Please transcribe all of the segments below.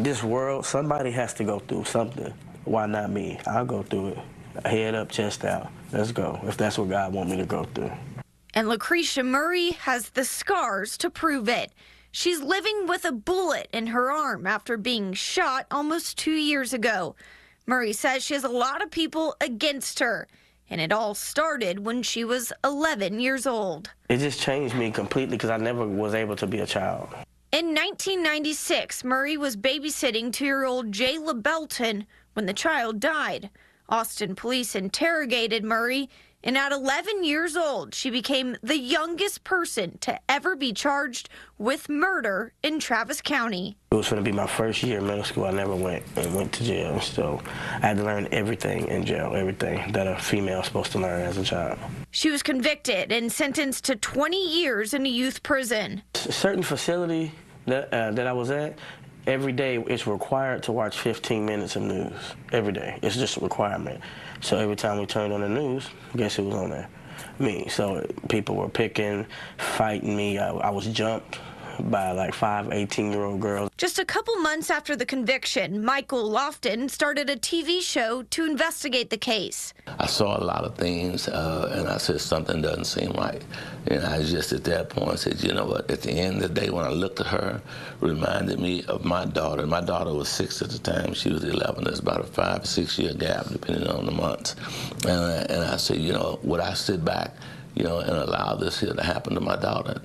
This world, somebody has to go through something. Why not me? I'll go through it. Head up, chest out. Let's go, if that's what God wants me to go through. And Lucretia Murray has the scars to prove it. She's living with a bullet in her arm after being shot almost 2 years ago. Murray says she has a lot of people against her, and it all started when she was 11 years old. It just changed me completely because I never was able to be a child. In 1996, Murray was babysitting 2-year-old Jayla Belton when the child died. Austin police interrogated Murray, and at 11 years old, she became the youngest person to ever be charged with murder in Travis County. It was going to be my first year in middle school. I never went to jail, so I had to learn everything in jail, everything that a female is supposed to learn as a child. She was convicted and sentenced to 20 years in a youth prison. A certain facility that I was at, every day it's required to watch 15 minutes of news. Every day. It's just a requirement. So every time we turned on the news, guess who was on there? Me. So people were picking, fighting me. I was jumped by like 5 18-year-old girls. Just a couple months after the conviction, Michael Lofton started a TV show to investigate the case. I saw a lot of things, and I said something doesn't seem right. And I just at that point said, you know what, at the end of the day when I looked at her, reminded me of my daughter. My daughter was 6 at the time, she was 11. There's about a 5 or 6 year gap depending on the months. And I said, you know, would I sit back, you know, and allow this here to happen to my daughter?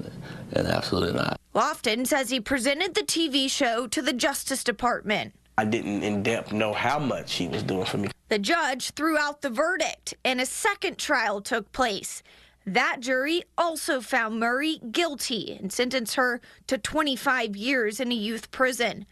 And absolutely not. Lofton says he presented the TV show to the Justice Department. I didn't in depth know how much she was doing for me. The judge threw out the verdict, and a second trial took place. That jury also found Murray guilty and sentenced her to 25 years in a youth prison.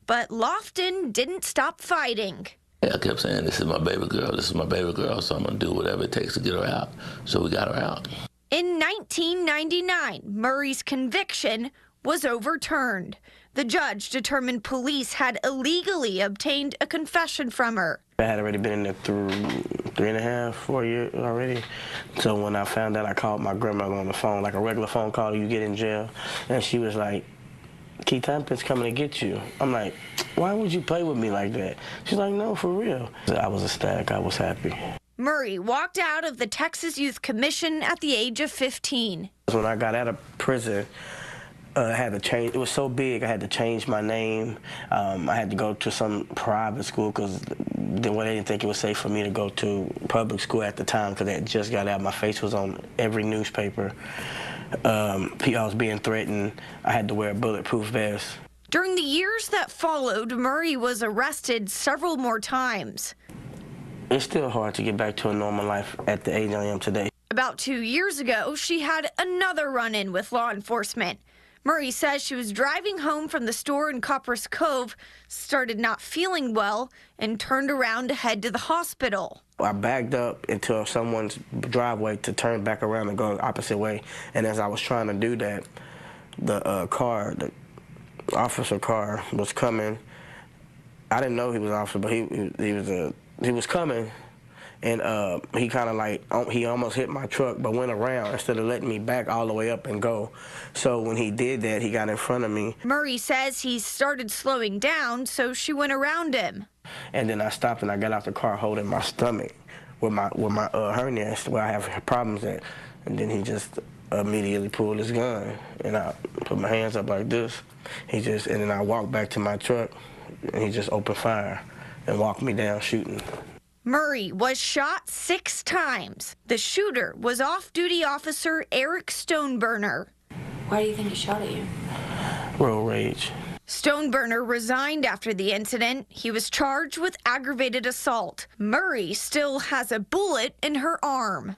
But Lofton didn't stop fighting. I kept saying, this is my baby girl, this is my baby girl, so I'm going to do whatever it takes to get her out. So we got her out. In 1999, Murray's conviction was overturned. The judge determined police had illegally obtained a confession from her. I had already been in there through 3.5, 4 years already. So when I found out, I called my grandmother on the phone, like a regular phone call, you get in jail. And she was like, Keith Tompkins coming to get you. I'm like, why would you play with me like that? She's like, no, for real. I was ecstatic, I was happy. Murray walked out of the Texas Youth Commission at the age of 15. When I got out of prison, I had to change. It was so big, I had to change my name. I had to go to some private school because they didn't think it was safe for me to go to public school at the time because I had just got out. My face was on every newspaper. I was being threatened. I had to wear a bulletproof vest. During the years that followed, Murray was arrested several more times. It's still hard to get back to a normal life at the age I am today. About 2 years ago, she had another run-in with law enforcement. Murray says she was driving home from the store in Copperas Cove, started not feeling well, and turned around to head to the hospital. I backed up into someone's driveway to turn back around and go the opposite way. And as I was trying to do that, the officer car was coming. I didn't know he was an officer, but he was coming. And he kind of like, he almost hit my truck, but went around instead of letting me back all the way up and go. So when he did that, he got in front of me. Murray says he started slowing down, so she went around him. And then I stopped and I got out the car holding my stomach where my hernia, where I have problems at. And then he just immediately pulled his gun, and I put my hands up like this. And then I walked back to my truck, and he just opened fire and walked me down shooting. Murray was shot 6 times. The shooter was off-duty officer Eric Stoneburner. Why do you think he shot at you? Road rage. Stoneburner resigned after the incident. He was charged with aggravated assault. Murray still has a bullet in her arm.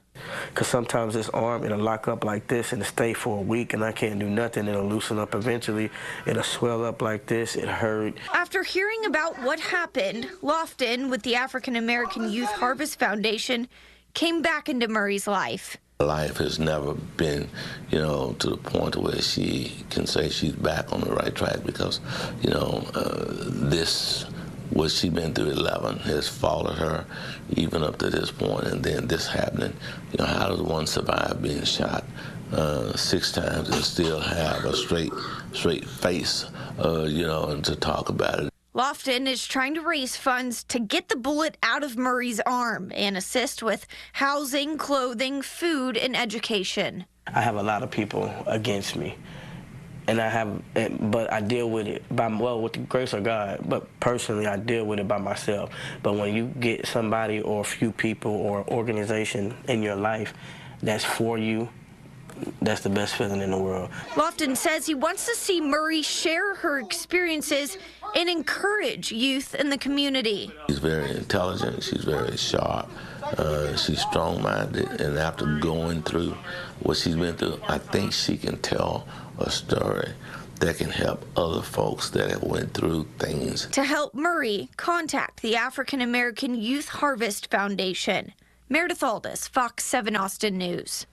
Because sometimes this arm, it'll lock up like this and it'll stay for a week and I can't do nothing. It'll loosen up eventually. It'll swell up like this. It hurt. After hearing about what happened, Lofton, with the African American Youth Harvest Foundation, came back into Murray's life. Life has never been, you know, to the point where she can say she's back on the right track because, you know, what she's been through 11 has followed her even up to this point, and then this happening. You know, how does one survive being shot 6 times and still have a straight face, you know, and to talk about it? Lofton is trying to raise funds to get the bullet out of Murray's arm and assist with housing, clothing, food, and education. I have a lot of people against me, but I deal with it with the grace of God. But personally, I deal with it by myself. But when you get somebody or a few people or organization in your life that's for you, that's the best feeling in the world. Lofton says he wants to see Murray share her experiences and encourage youth in the community. She's very intelligent, she's very sharp, she's strong-minded, and after going through what she's been through, I think she can tell a story that can help other folks that have went through things. To help Murray, contact the African American Youth Harvest Foundation. Meredith, Aldis, Fox 7 Austin News.